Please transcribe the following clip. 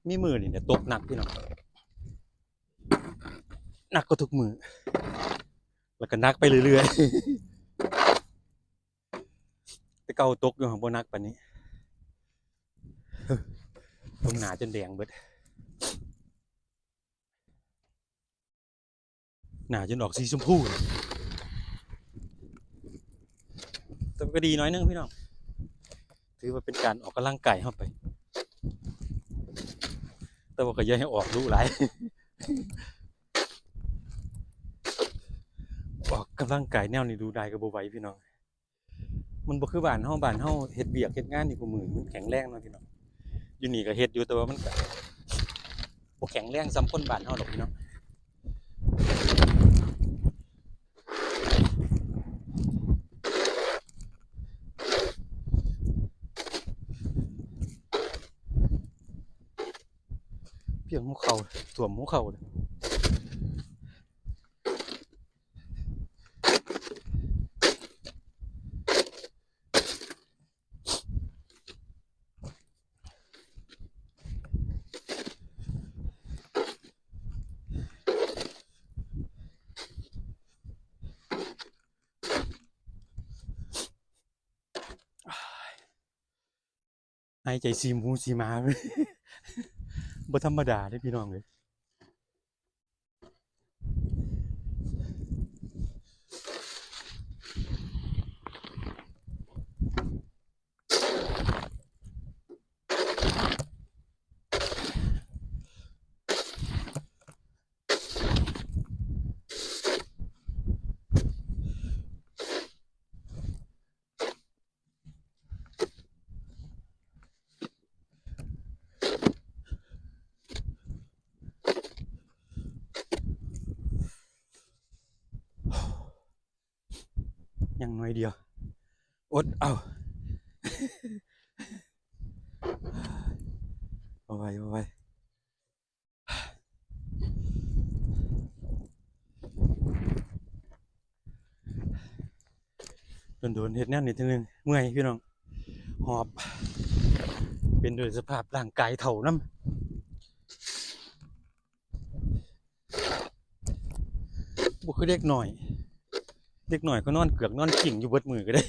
มีมือนี่เนี่ยตกหนักพี่น้องหนักก็ทุกมือแล้วก็นักไปเรื่อยๆแต่เก่าตกอยู่ของโบนักปานนี้ตรงหนาจนแดงเบิดหนาจนออกสีชมพูแต่ก็ดีน้อยนึงพี่น้องถือว่าเป็นการออกกำลังกายเข้าไปแต่ว่าก็อย่าให้ออกรู้หลายออกกำลังกายแนวนี้ดูได้กับบ่ไหวพี่น้องมันบ่คือบ้านเฮาเฮ็ดเวียกเฮ็ดงานนี่คู่มือมันแข็งแรงเนาะพี่น้องอยู่นี่ก็เฮ็ดอยู่แต่ว่ามันก็บ่แข็งแรงส่ำคนบ้านเฮาหรอกพี่น้องเพียงหัวเข่าท่วมหัวเข่าเลยหายใจสีหมูสีหมาเลยบ่ธรรมดาเด้พี่น้องเอ้ยยังน้อยเดียวอดเอาบ่ไหวบ่ไหวโดนๆเฮ็ดแนวนี้เทื่อนึงเมื่อยพี่น้องหอบเป็นโดยสภาพร่างกายเฒ่านำบ่คือเด็กน้อยเด็กน้อยก็นอนเกือกนอนกิ้งอยู่เบิดมื้อก็ได้